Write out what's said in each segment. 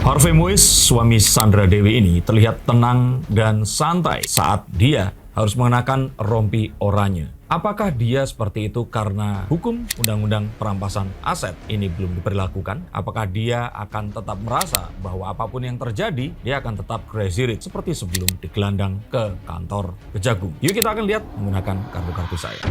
Harvey Muiz, suami Sandra Dewi ini terlihat tenang dan santai saat dia harus mengenakan rompi oranye. Apakah dia seperti itu karena hukum undang-undang perampasan aset ini belum diberlakukan? Apakah dia akan tetap merasa bahwa apapun yang terjadi, dia akan tetap crazy rich seperti sebelum digelandang ke kantor Kejagung? Yuk kita akan lihat menggunakan kartu-kartu saya.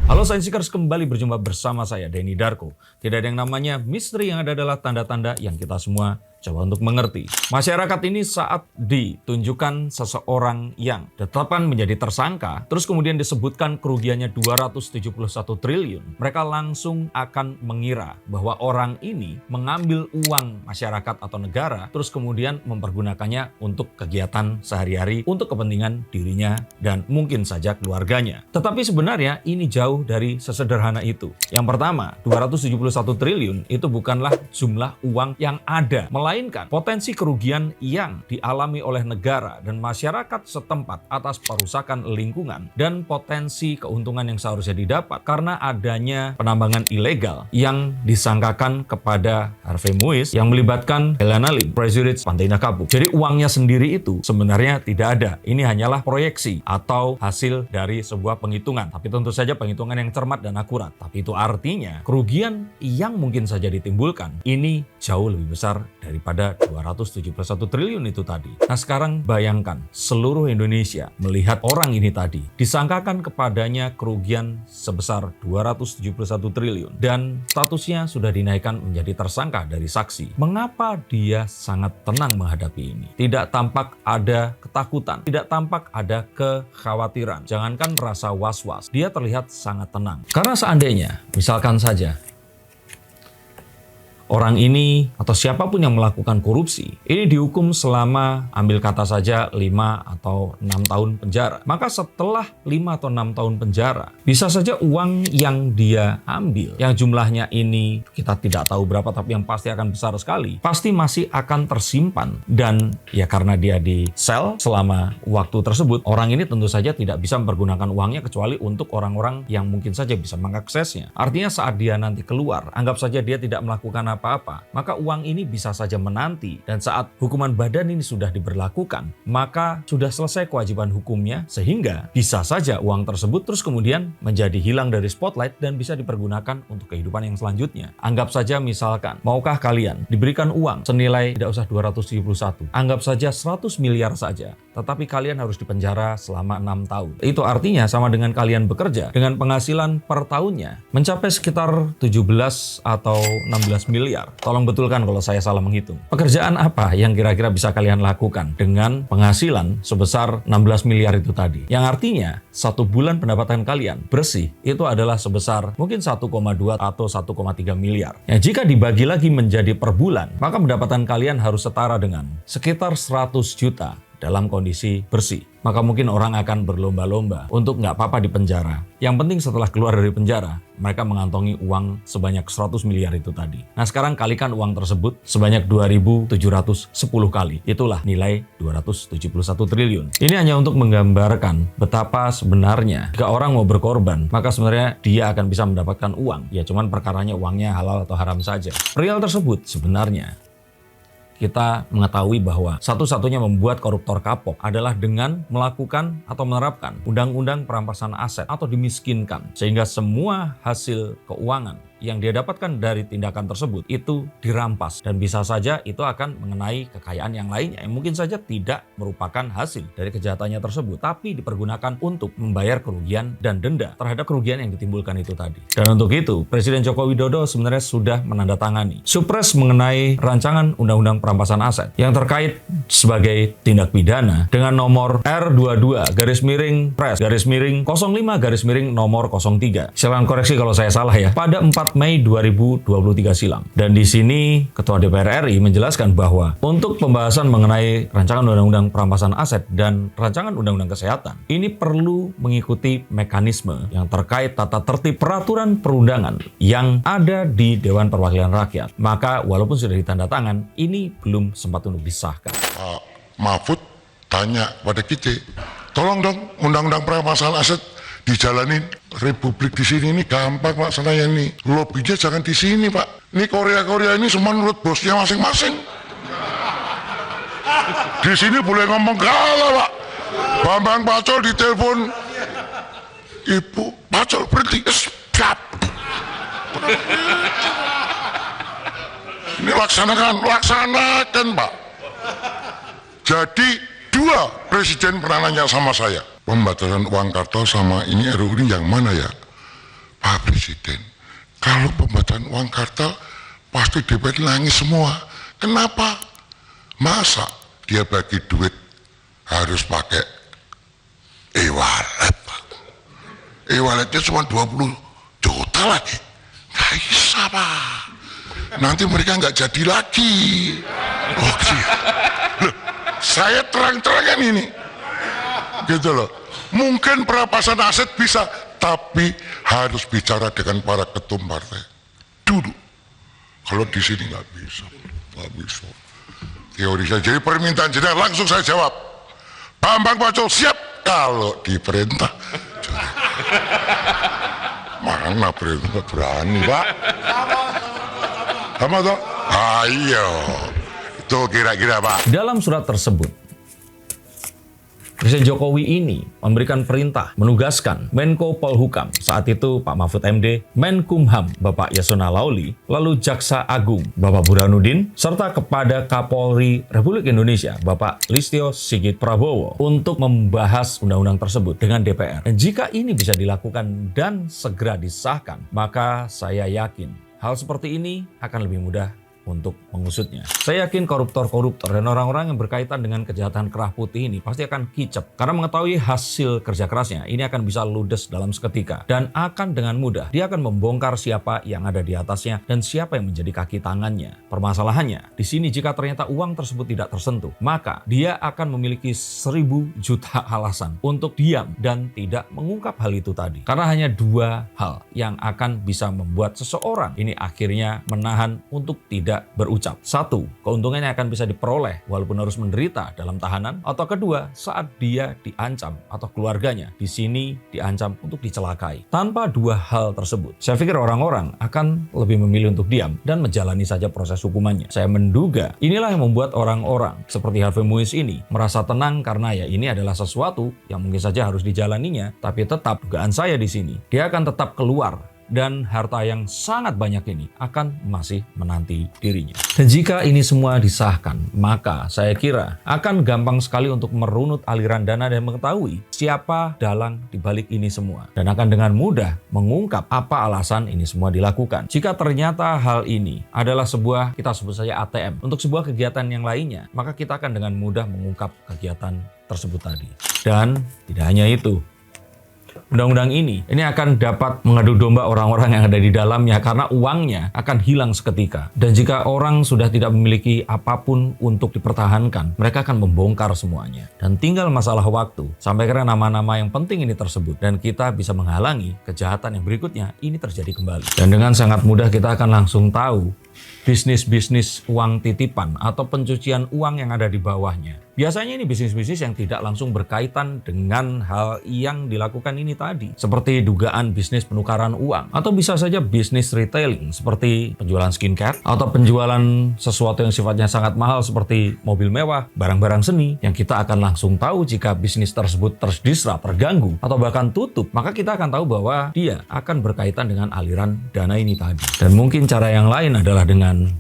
Halo Science Seekers, kembali berjumpa bersama saya Denny Darko. Tidak ada yang namanya misteri, yang ada adalah tanda-tanda yang kita semua coba untuk mengerti. Masyarakat ini saat ditunjukkan seseorang yang ditetapkan menjadi tersangka, terus kemudian disebutkan kerugiannya 271 triliun, mereka langsung akan mengira bahwa orang ini mengambil uang masyarakat atau negara, terus kemudian mempergunakannya untuk kegiatan sehari-hari, untuk kepentingan dirinya dan mungkin saja keluarganya. Tetapi sebenarnya ini jauh dari sesederhana itu. Yang pertama, 271 triliun itu bukanlah jumlah uang yang ada, melainkan potensi kerugian yang dialami oleh negara dan masyarakat setempat atas perusakan lingkungan dan potensi keuntungan yang seharusnya didapat karena adanya penambangan ilegal yang disangkakan kepada Harvey Muiz yang melibatkan Helena Lim, President Pantai Indah Kapuk. Jadi uangnya sendiri itu sebenarnya tidak ada. Ini hanyalah proyeksi atau hasil dari sebuah penghitungan. Tapi tentu saja penghitungan yang cermat dan akurat. Tapi itu artinya kerugian yang mungkin saja ditimbulkan ini jauh lebih besar daripada 271 triliun itu tadi. Nah sekarang bayangkan seluruh Indonesia melihat orang ini tadi disangkakan kepadanya kerugian sebesar 271 triliun dan statusnya sudah dinaikkan menjadi tersangka dari saksi. Mengapa dia sangat tenang menghadapi ini? Tidak tampak ada ketakutan, tidak tampak ada kekhawatiran. Jangankan rasa was-was, dia terlihat sangat tenang. Karena seandainya, misalkan saja, orang ini atau siapapun yang melakukan korupsi ini dihukum selama, ambil kata saja 5 atau 6 tahun penjara. Maka setelah 5 atau 6 tahun penjara, bisa saja uang yang dia ambil, yang jumlahnya ini kita tidak tahu berapa tapi yang pasti akan besar sekali, pasti masih akan tersimpan. Dan ya karena dia di sel selama waktu tersebut, orang ini tentu saja tidak bisa mempergunakan uangnya kecuali untuk orang-orang yang mungkin saja bisa mengaksesnya. Artinya saat dia nanti keluar, anggap saja dia tidak melakukan apa-apa, maka uang ini bisa saja menanti, dan saat hukuman badan ini sudah diberlakukan, maka sudah selesai kewajiban hukumnya, sehingga bisa saja uang tersebut terus kemudian menjadi hilang dari spotlight dan bisa dipergunakan untuk kehidupan yang selanjutnya. Anggap saja misalkan, maukah kalian diberikan uang senilai tidak usah 271, anggap saja 100 miliar saja, tetapi kalian harus dipenjara selama 6 tahun. Itu artinya sama dengan kalian bekerja dengan penghasilan per tahunnya mencapai sekitar 17 atau 16 miliar. Tolong betulkan kalau saya salah menghitung. Pekerjaan apa yang kira-kira bisa kalian lakukan dengan penghasilan sebesar 16 miliar itu tadi? Yang artinya, 1 bulan pendapatan kalian bersih itu adalah sebesar mungkin 1,2 atau 1,3 miliar. Yang jika dibagi lagi menjadi per bulan, maka pendapatan kalian harus setara dengan sekitar 100 juta dalam kondisi bersih. Maka mungkin orang akan berlomba-lomba untuk nggak apa-apa di penjara. Yang penting setelah keluar dari penjara, mereka mengantongi uang sebanyak 100 miliar itu tadi. Nah sekarang kalikan uang tersebut sebanyak 2.710 kali. Itulah nilai 271 triliun. Ini hanya untuk menggambarkan betapa sebenarnya jika orang mau berkorban, maka sebenarnya dia akan bisa mendapatkan uang. Ya cuman perkaranya uangnya halal atau haram saja. Perihal tersebut sebenarnya kita mengetahui bahwa satu-satunya membuat koruptor kapok adalah dengan melakukan atau menerapkan undang-undang perampasan aset atau dimiskinkan, sehingga semua hasil keuangan yang dia dapatkan dari tindakan tersebut itu dirampas, dan bisa saja itu akan mengenai kekayaan yang lainnya yang mungkin saja tidak merupakan hasil dari kejahatannya tersebut, tapi dipergunakan untuk membayar kerugian dan denda terhadap kerugian yang ditimbulkan itu tadi. Dan untuk itu Presiden Joko Widodo sebenarnya sudah menandatangani Supres mengenai rancangan undang-undang perampasan aset yang terkait sebagai tindak pidana dengan nomor R22-Pres-05-03 silakan koreksi kalau saya salah ya, pada 4 Mei 2023 silam. Dan di sini Ketua DPR RI menjelaskan bahwa untuk pembahasan mengenai rancangan undang-undang perampasan aset dan rancangan undang-undang kesehatan ini perlu mengikuti mekanisme yang terkait tata tertib peraturan perundangan yang ada di Dewan Perwakilan Rakyat. Maka walaupun sudah ditandatangan, ini belum sempat untuk disahkan. Mahfud tanya pada kita, tolong dong undang-undang perampasan aset dijalanin. Republik di sini ini gampang Pak, saya ini lobbynya jangan di sini Pak. Ini Korea ini semua menurut bosnya masing-masing. Di sini boleh ngomong kalah Pak. Bambang Pacul ditelepon, Ibu Pacul berhenti, siap. Ini laksanakan Pak. Jadi 2 presiden pernah nanya sama saya, pembatasan uang kartal sama ini RUU ini yang mana ya Pak Presiden? Kalau pembatasan uang kartal pasti DPR nangis semua. Kenapa? Masa dia bagi duit harus pakai e-wallet? E-walletnya cuma 20 juta lagi, nggak bisa Pak. Nanti mereka nggak jadi lagi. Oh gitu. Loh, saya terang-terangan ini, gitu loh. Mungkin perampasan aset bisa, tapi harus bicara dengan para ketum partai dulu. Kalau di sini nggak bisa. Teori saya, jadi permintaan jenengan langsung saya jawab. Bambang Pacul siap kalau diperintah. Mana perintah berani Pak? Sama toh? Ayo, itu kira-kira Pak. Dalam surat tersebut, Presiden Jokowi ini memberikan perintah, menugaskan Menko Polhukam, saat itu Pak Mahfud MD, Menkumham Bapak Yasona Lauli, lalu Jaksa Agung Bapak Burhanuddin, serta kepada Kapolri Republik Indonesia Bapak Listio Sigit Prabowo untuk membahas undang-undang tersebut dengan DPR. Dan jika ini bisa dilakukan dan segera disahkan, maka saya yakin hal seperti ini akan lebih mudah untuk mengusutnya. Saya yakin koruptor-koruptor dan orang-orang yang berkaitan dengan kejahatan kerah putih ini pasti akan kicep karena mengetahui hasil kerja kerasnya ini akan bisa ludes dalam seketika dan akan dengan mudah dia akan membongkar siapa yang ada di atasnya dan siapa yang menjadi kaki tangannya. Permasalahannya di sini, jika ternyata uang tersebut tidak tersentuh, maka dia akan memiliki 1000 juta alasan untuk diam dan tidak mengungkap hal itu tadi. Karena hanya 2 hal yang akan bisa membuat seseorang ini akhirnya menahan untuk tidak berucap. 1, keuntungannya akan bisa diperoleh walaupun harus menderita dalam tahanan, atau kedua, saat dia diancam atau keluarganya di sini diancam untuk dicelakai. Tanpa 2 hal tersebut, saya pikir orang-orang akan lebih memilih untuk diam dan menjalani saja proses hukumannya. Saya menduga inilah yang membuat orang-orang seperti Harvey Muiz ini merasa tenang karena ya ini adalah sesuatu yang mungkin saja harus dijalaninya, tapi tetap dugaan saya di sini dia akan tetap keluar dan harta yang sangat banyak ini akan masih menanti dirinya. Dan jika ini semua disahkan, maka saya kira akan gampang sekali untuk merunut aliran dana dan mengetahui siapa dalang dibalik ini semua. Dan akan dengan mudah mengungkap apa alasan ini semua dilakukan. Jika ternyata hal ini adalah sebuah, kita sebut saja ATM, untuk sebuah kegiatan yang lainnya, maka kita akan dengan mudah mengungkap kegiatan tersebut tadi. Dan tidak hanya itu, undang-undang ini akan dapat mengadu domba orang-orang yang ada di dalamnya karena uangnya akan hilang seketika. Dan jika orang sudah tidak memiliki apapun untuk dipertahankan, mereka akan membongkar semuanya. Dan tinggal masalah waktu sampai karena nama-nama yang penting ini tersebut dan kita bisa menghalangi kejahatan yang berikutnya ini terjadi kembali. Dan dengan sangat mudah kita akan langsung tahu bisnis-bisnis uang titipan atau pencucian uang yang ada di bawahnya. Biasanya ini bisnis-bisnis yang tidak langsung berkaitan dengan hal yang dilakukan ini tadi. Seperti dugaan bisnis penukaran uang. Atau bisa saja bisnis retailing seperti penjualan skincare. Atau penjualan sesuatu yang sifatnya sangat mahal seperti mobil mewah, barang-barang seni. Yang kita akan langsung tahu jika bisnis tersebut terdisrupt, terganggu, atau bahkan tutup. Maka kita akan tahu bahwa dia akan berkaitan dengan aliran dana ini tadi. Dan mungkin cara yang lain adalah dengan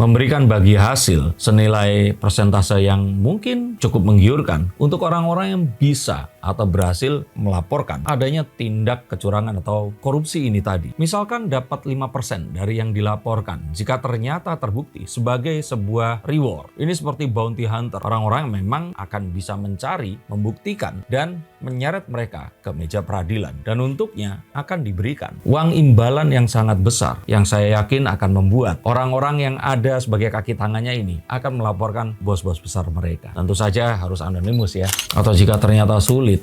memberikan bagi hasil senilai persentase yang mungkin cukup menggiurkan untuk orang-orang yang bisa atau berhasil melaporkan adanya tindak kecurangan atau korupsi ini tadi. Misalkan dapat 5% dari yang dilaporkan jika ternyata terbukti sebagai sebuah reward. Ini seperti bounty hunter. Orang-orang memang akan bisa mencari, membuktikan, dan menyeret mereka ke meja peradilan. Dan untuknya akan diberikan uang imbalan yang sangat besar yang saya yakin akan membuat orang-orang yang ada sebagai kaki tangannya ini akan melaporkan bos-bos besar mereka. Tentu saja harus anonimus ya. Atau jika ternyata sulit,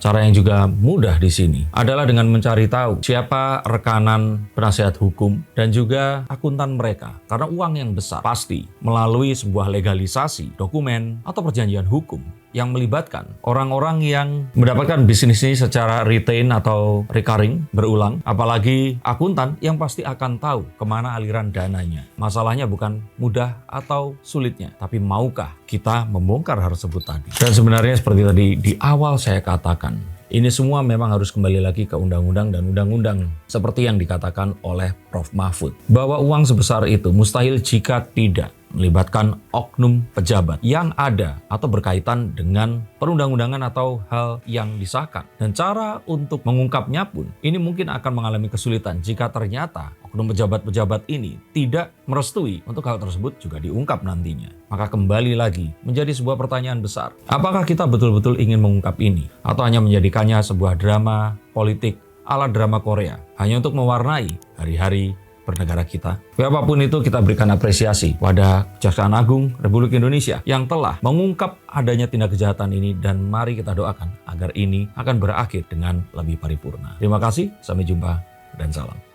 cara yang juga mudah di sini adalah dengan mencari tahu siapa rekanan penasihat hukum dan juga akuntan mereka. Karena uang yang besar pasti melalui sebuah legalisasi, dokumen, atau perjanjian hukum yang melibatkan orang-orang yang mendapatkan bisnis ini secara retain atau recurring, berulang, apalagi akuntan yang pasti akan tahu kemana aliran dananya. Masalahnya bukan mudah atau sulitnya, tapi maukah kita membongkar hal tersebut tadi. Dan sebenarnya seperti tadi di awal saya katakan, ini semua memang harus kembali lagi ke undang-undang dan undang-undang seperti yang dikatakan oleh Prof. Mahfud. Bahwa uang sebesar itu mustahil jika tidak melibatkan oknum pejabat yang ada atau berkaitan dengan perundang-undangan atau hal yang disahkan. Dan cara untuk mengungkapnya pun ini mungkin akan mengalami kesulitan jika ternyata oknum pejabat-pejabat ini tidak merestui untuk hal tersebut juga diungkap nantinya. Maka kembali lagi menjadi sebuah pertanyaan besar. Apakah kita betul-betul ingin mengungkap ini? Atau hanya menjadikannya sebuah drama politik ala drama Korea hanya untuk mewarnai hari-hari bernegara kita? Apapun itu, kita berikan apresiasi pada Kejaksaan Agung Republik Indonesia yang telah mengungkap adanya tindak kejahatan ini, dan mari kita doakan agar ini akan berakhir dengan lebih paripurna. Terima kasih, sampai jumpa dan salam.